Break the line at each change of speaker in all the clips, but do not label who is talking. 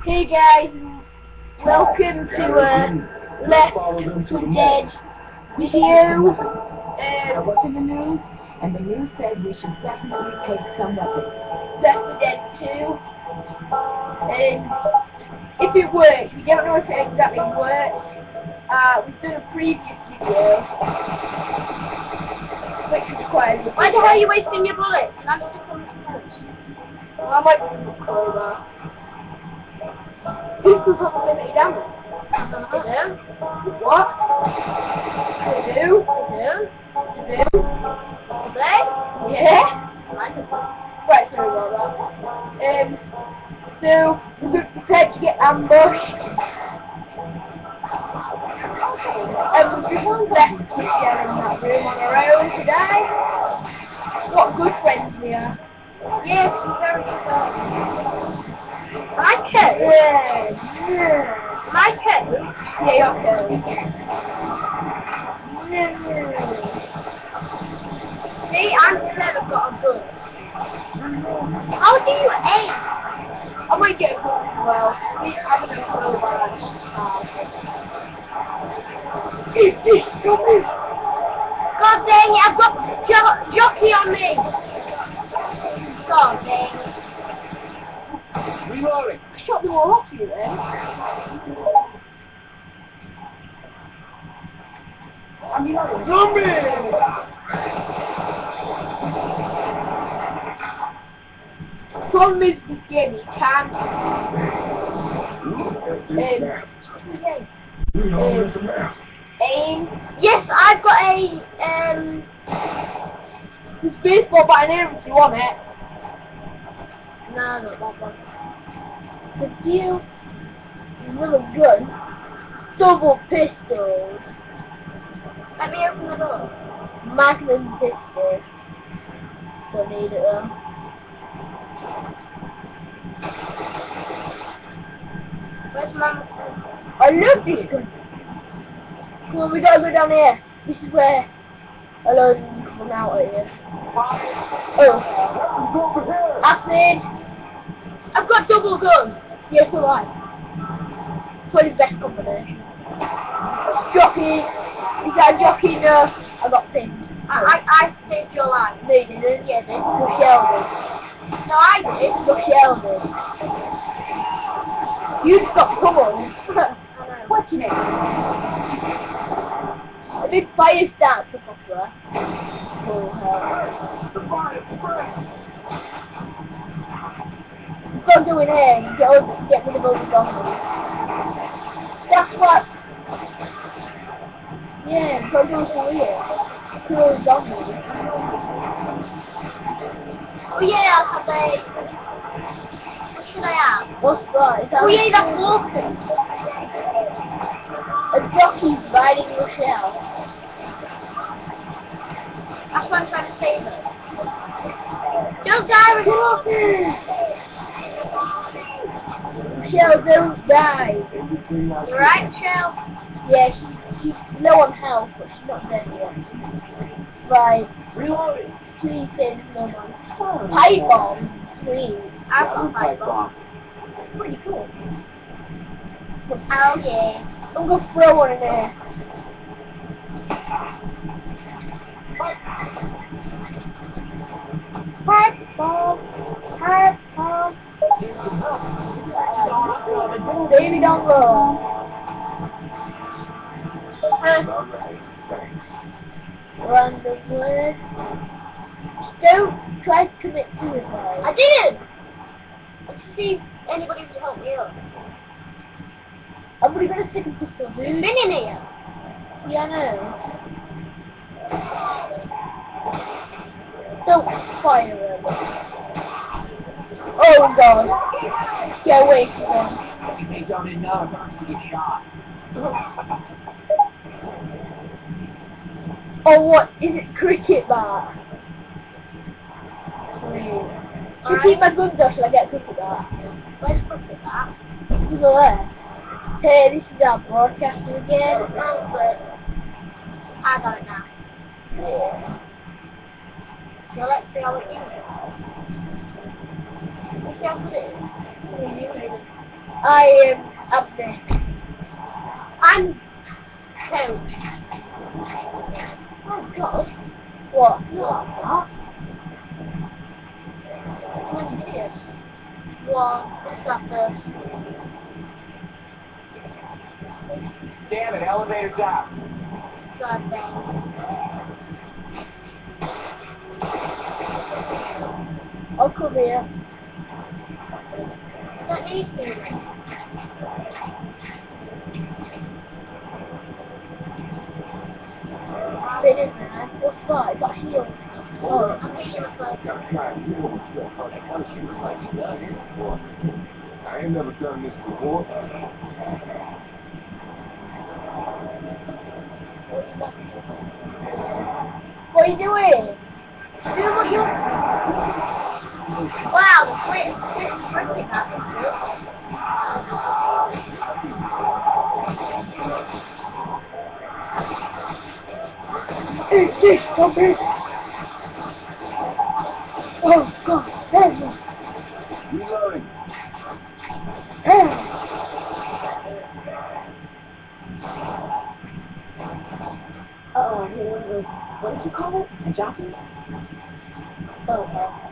Hey guys, welcome to Left 4 Dead video. What's in the news? And the news says we should definitely take some weapons. Left 4 Dead 2. And if it works, we don't know if it exactly works. We've done a previous video, which was quite a good.
Why the hell are you wasting your bullets? And I'm stuck on the post.
Well, I might put the crowbar. Pistols have unlimited ammo.
They do?
What? They do?
They do?
They do?
Do they?
Yeah?
Mine doesn't.
Right, sorry about that. So, we're prepared to get ambushed. We've just left Michelle in that room on our own today. What good friends we are.
Yes, you're very good. My coat?
Yeah.
My coat?
Yeah, okay.
See, I'm prepared, I've got a gun. How do you aim?
I might get a gun as well. I'm gonna go by
God dang it, I've got jockey on me. God dang it.
Reloading.
I shot them all off you then. I mean, I'm a zombie! Problem is this game, you can't aim.
Yes, I've got a,
There's baseball button here if you want it.
no, not that one.
The deal with a gun, double pistols,
Let me open the door.
Magnum pistol. Don't need it though.
Where's Mum?
I love this gun. Come on, we gotta go down here. This is where a load of them come out of here. Oh. Acid!
I've got double gun.
Yes, alright. Probably the best combination. Jockey! You got a jockey? No. I got pinned.
I saved your life.
No, you didn't.
Yeah, I did.
Michelle did.
No, I did.
Michelle did. You stopped coming. What's your name? A big fire starts up there. Oh hell.
The fire spread.
You've got to go in here and get rid of all the zombies. That's what. Yeah, you've got to go through here. Kill all the zombies.
Oh yeah, I'll have a... What should I have?
What's that? Is that
Oh yeah, that's walkers.
a jockey's riding Michelle.
That's why I'm trying to save her. Don't die, Michelle.
Michelle, don't die.
You right, Michelle?
Yeah, she's low on health, but she's not dead yet. Right.
Reloading.
Please say there's no one. Pipe bomb. Sweet.
I've got a pipe bomb.
Pretty cool.
Oh yeah.
I'm gonna throw one in there. Pipe bomb. Pipe bomb. Baby, don't go. Run the wood. Don't try to commit suicide.
I didn't! I just see if anybody would help me up.
I'm really gonna stick a pistol,
You've
dude.
been in here.
Yeah, I know. Don't fire him. Oh god. Get away from them.
In case y'all didn't know, it hurts to get shot.
Oh, what? Is it cricket bat? Sweet. Should I keep my guns or should I get a cricket bat?
Where's Crooked at?
To the left. Hey, this is our broadcaster again.
I got it now.
Yeah.
So let's see how it uses it. Let's see how good it is.
I am up next.
I'm two.
Oh God. What?
What?
How many videos?
One. This is our first.
Damn it, elevator's out.
God dang.
I'll come here.
You don't need to.
Been in there. What's that? Is that heel? Oh.
I'm being a first.
Gotta try and deal with stuff like punishment like you done this before. I ain't never done this before.
What are you doing?
Do what you. Wow, the quick breaking that is good.
Stop it! Oh God!
Reloading.
Oh, I hear one of those. What did you call it? A jockey? Oh,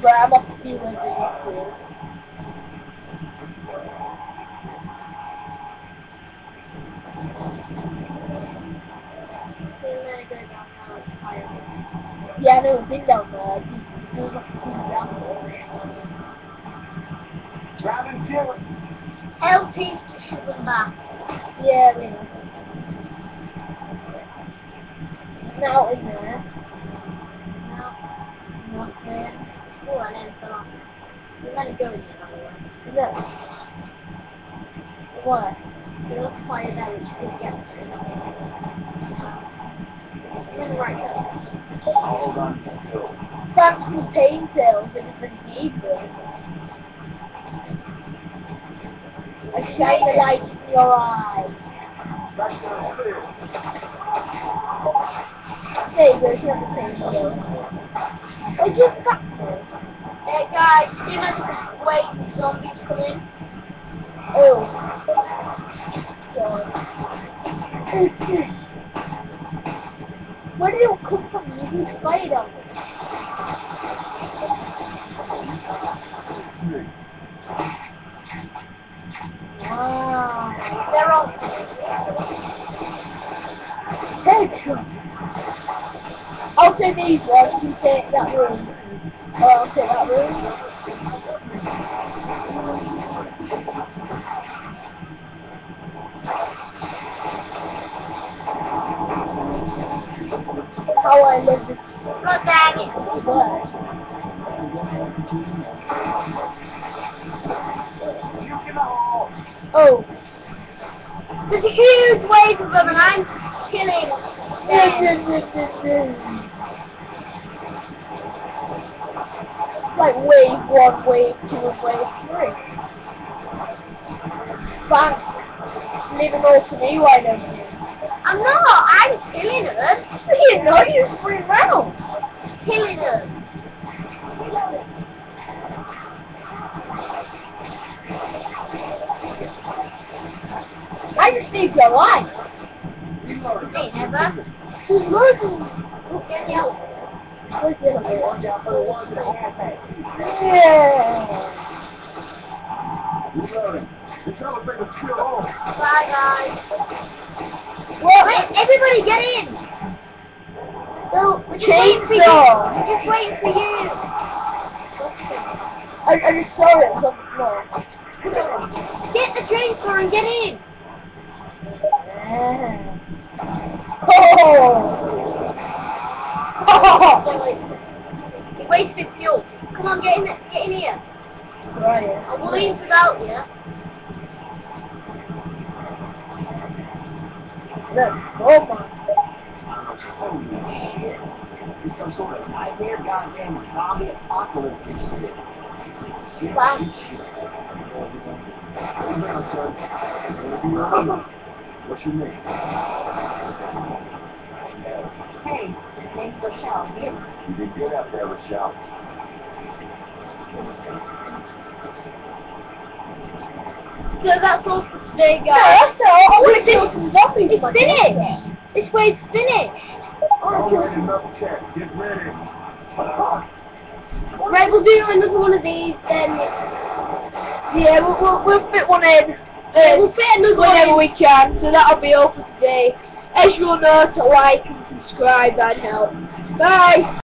But I'm up to see when the jockey is. Yeah, I've never been down there. I've been up to see down there.
Driving Dylan.
LT's to shoot them back.
Yeah, we know. Now in there.
No.
Not there.
Oh, I never thought. We're gonna go in there anyway.
No. Why?
We'll fire damage to get through. We're in the right place.
Hold on still.
Thanks for pain pills and different people. I shine the light in your eyes.
Back downstairs.
There you go, you have the pain pills. Oh, just back there.
Hey guys, do you know this is wait the zombies come in?
Oh. God. Where did it come from? You can fight them. Wow.
They're all
Headshot. I'll take these ones, you take that room. Oh, I'll take that room. How I live this
God dang it.
world. Oh.
There's a huge wave of them and I'm killing them.
Like wave 1, wave 2, and wave 3. Thanks. Leave them all to me, why don't you?
I'm not, I'm killing them.
You know, you just run around.
Killing them.
I just saved your life.
Hey, never.
Who's looking?
Get me out.
Where's the other one? Yeah.
Reloading. This elevator's still on.
Bye guys.
What?
Wait, everybody get in.
Don't
We're just waiting for you.
chainsaw.
We're just waiting for you.
I just saw it on the floor.
Get the chainsaw and get in.
Oh!
You wasted fuel. Come on, get in here.
Right.
I will leave without you.
Let's go, man.
Holy shit. It's some sort of nightmare, goddamn zombie apocalypse and shit. Shit,
Wow.
shit. Hey, man, son. What's your name?
Hey, name's Rochelle. Here.
You did good out there, Rochelle.
So that's all for today,
No,
guys.
that's all. I want to kill some zombies. It's finished. This wave's finished.
Alright, enough chat. Get ready.
Right, we'll do another one of these then.
Yeah, we'll fit one in.
We'll fit another one
whenever
in.
we can. So that'll be all for today. As you'll know, to like and subscribe, that'd help. Bye.